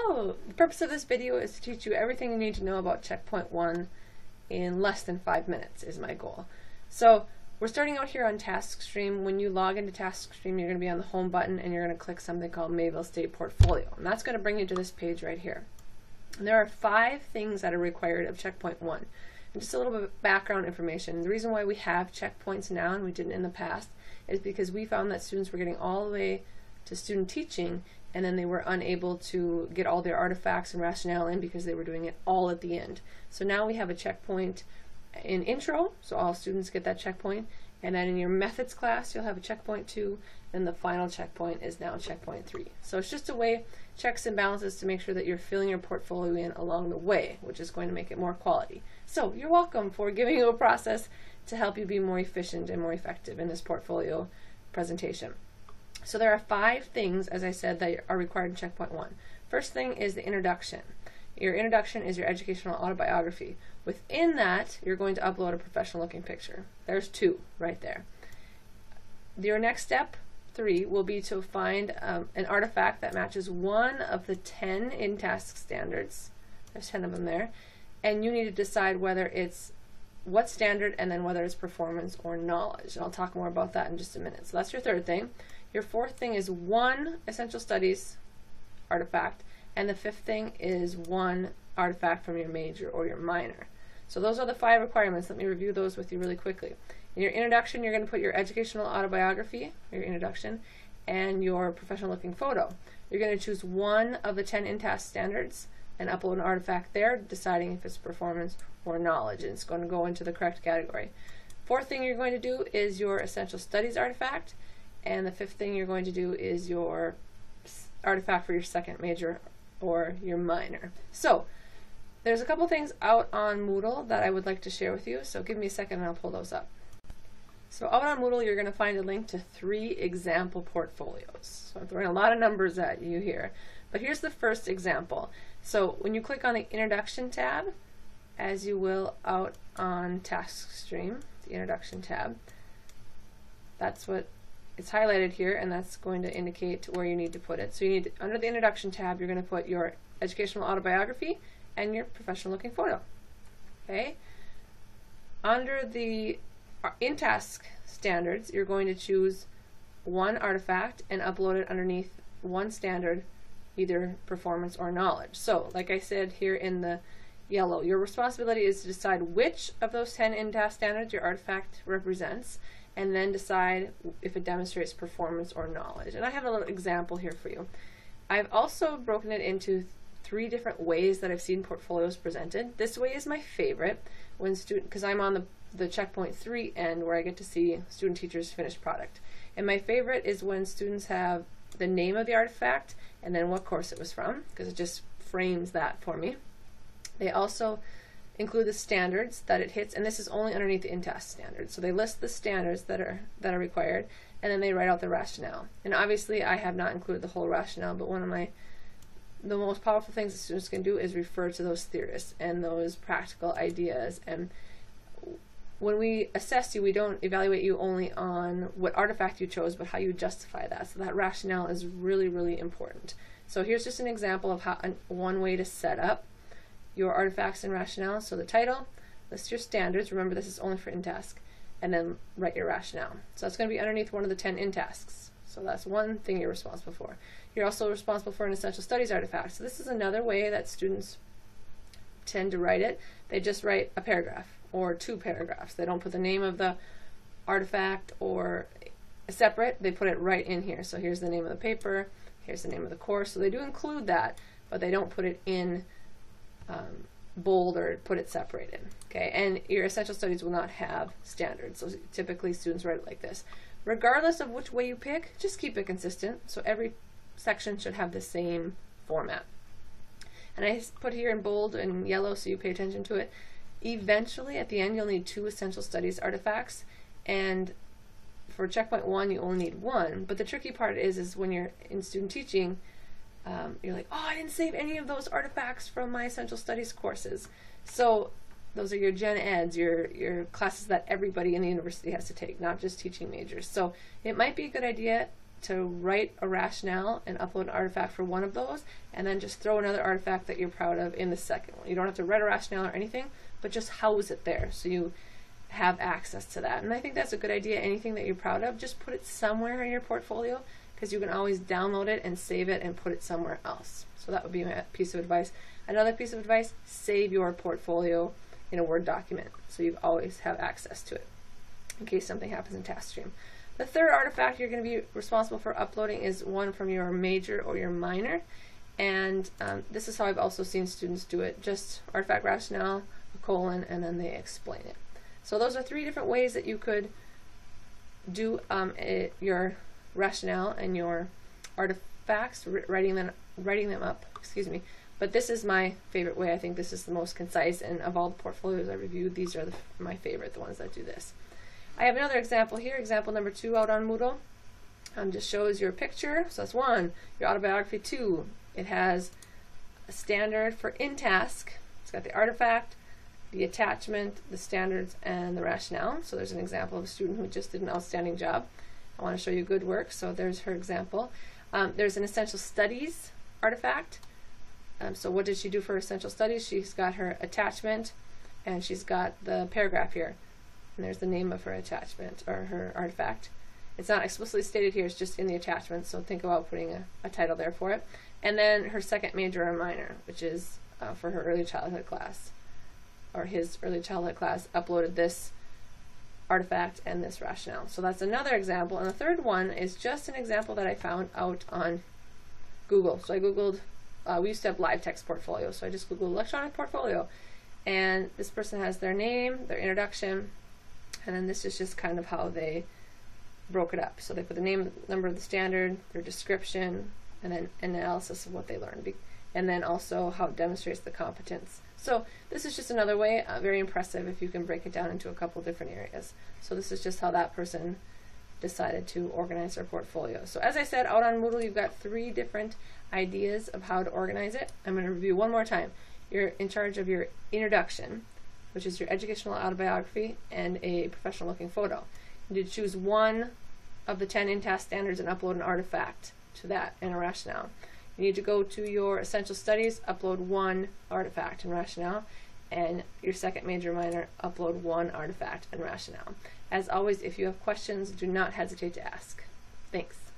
Hello! The purpose of this video is to teach you everything you need to know about Checkpoint 1 in less than 5 minutes is my goal. So we're starting out here on TaskStream. When you log into TaskStream, you're going to be on the home button and you're going to click something called Mayville State Portfolio. And that's going to bring you to this page right here. And there are 5 things that are required of Checkpoint 1. And just a little bit of background information. The reason why we have checkpoints now and we didn't in the past is because we found that students were getting all the way to student teaching and then they were unable to get all their artifacts and rationale in because they were doing it all at the end. So now we have a checkpoint in intro, so all students get that checkpoint, and then in your methods class you'll have a checkpoint 2, and the final checkpoint is now checkpoint 3. So it's just a way, checks and balances to make sure that you're filling your portfolio in along the way, which is going to make it more quality. So you're welcome for giving you a process to help you be more efficient and more effective in this portfolio presentation. So there are 5 things, as I said, that are required in Checkpoint 1. First thing is the introduction. Your introduction is your educational autobiography. Within that, you're going to upload a professional looking picture. There's 2 right there. Your next step, 3, will be to find an artifact that matches one of the 10 in-task standards. There's 10 of them there. And you need to decide whether it's what standard and then whether it's performance or knowledge. And I'll talk more about that in just a minute. So that's your 3rd thing. Your 4th thing is 1 essential studies artifact, and the 5th thing is 1 artifact from your major or your minor. So those are the 5 requirements. Let me review those with you really quickly. In your introduction, you're going to put your educational autobiography, your introduction, and your professional looking photo. You're going to choose 1 of the 10 in-task standards and upload an artifact there, deciding if it's performance or knowledge, and it's going to go into the correct category. 4th thing you're going to do is your essential studies artifact, and the 5th thing you're going to do is your artifact for your 2nd major or your minor. So there's a couple things out on Moodle that I would like to share with you, so give me a second and I'll pull those up. So out on Moodle you're going to find a link to 3 example portfolios. So I'm throwing a lot of numbers at you here, but here's the first example. So when you click on the introduction tab, as you will out on TaskStream, the introduction tab, that's what it's highlighted here, and that's going to indicate where you need to put it. So you need, under the introduction tab, you're going to put your educational autobiography and your professional looking photo. Okay? Under the in-task standards, you're going to choose 1 artifact and upload it underneath 1 standard, either performance or knowledge. So like I said here in the yellow, your responsibility is to decide which of those 10 in-task standards your artifact represents, and then decide if it demonstrates performance or knowledge. And I have a little example here for you. I've also broken it into 3 different ways that I've seen portfolios presented. This way is my favorite, when because I'm on the checkpoint 3 end where I get to see student teachers finished product. And my favorite is when students have the name of the artifact and then what course it was from, because it just frames that for me. They also include the standards that it hits, and this is only underneath the in-task standards. So they list the standards that are required, and then they write out the rationale. And obviously I have not included the whole rationale, but one of the most powerful things that students can do is refer to those theorists and those practical ideas. And when we assess you, we don't evaluate you only on what artifact you chose, but how you justify that. So that rationale is really, really important. So here's just an example of how one way to set up your artifacts and rationale. So the title, list your standards, remember this is only for in-task, and then write your rationale. So that's going to be underneath one of the 10 in-tasks. So that's one thing you're responsible for. You're also responsible for an essential studies artifact. So this is another way that students tend to write it. They just write a paragraph or 2 paragraphs. They don't put the name of the artifact or separate, they put it right in here. So here's the name of the paper, here's the name of the course. So they do include that, but they don't put it in bold or put it separated. Okay, and your essential studies will not have standards. So typically students write it like this. Regardless of which way you pick, just keep it consistent. So every section should have the same format. And I put here in bold and yellow so you pay attention to it. Eventually, at the end, you'll need 2 essential studies artifacts, and for checkpoint 1, you only need 1. But the tricky part is when you're in student teaching, you're like, oh, I didn't save any of those artifacts from my essential studies courses. So those are your gen eds, your classes that everybody in the university has to take, not just teaching majors. So it might be a good idea to write a rationale and upload an artifact for one of those, and then just throw another artifact that you're proud of in the second one. You don't have to write a rationale or anything, but just house it there so you have access to that. And I think that's a good idea. Anything that you're proud of, just put it somewhere in your portfolio, because you can always download it and save it and put it somewhere else. So that would be my piece of advice. Another piece of advice, save your portfolio in a Word document so you always have access to it in case something happens in TaskStream. The third artifact you're going to be responsible for uploading is one from your major or your minor, and this is how I've also seen students do it. Just artifact rationale, a colon, and then they explain it. So those are 3 different ways that you could do your rationale and your artifacts, writing them up, excuse me. But this is my favorite way. I think this is the most concise, and of all the portfolios I reviewed, these are my favorite, the ones that do this. I have another example here, example number 2 out on Moodle. Just shows your picture, so that's 1. Your autobiography, 2. It has a standard for in-task. It's got the artifact, the attachment, the standards, and the rationale. So there's an example of a student who just did an outstanding job. I want to show you good work, so there's her example. There's an essential studies artifact. So what did she do for essential studies? She's got her attachment, and she's got the paragraph here. And there's the name of her attachment, or her artifact. It's not explicitly stated here, it's just in the attachment, so think about putting a title there for it. And then her second major or minor, which is for her early childhood class, or his early childhood class, uploaded this artifact and this rationale. So that's another example. And the third one is just an example that I found out on Google. So I Googled, we used to have live text portfolio, so I just Googled electronic portfolio. And this person has their name, their introduction, and then this is just kind of how they broke it up. So they put the name, number of the standard, their description, and then an analysis of what they learned, and then also how it demonstrates the competence. So this is just another way, very impressive if you can break it down into a couple different areas. So this is just how that person decided to organize their portfolio. So as I said, out on Moodle you've got 3 different ideas of how to organize it. I'm going to review one more time. You're in charge of your introduction, which is your educational autobiography and a professional looking photo. You need to choose one of the 10 in-task standards and upload an artifact to that and a rationale. You need to go to your essential studies, upload 1 artifact and rationale, and your second major minor, upload 1 artifact and rationale. As always, if you have questions, do not hesitate to ask. Thanks.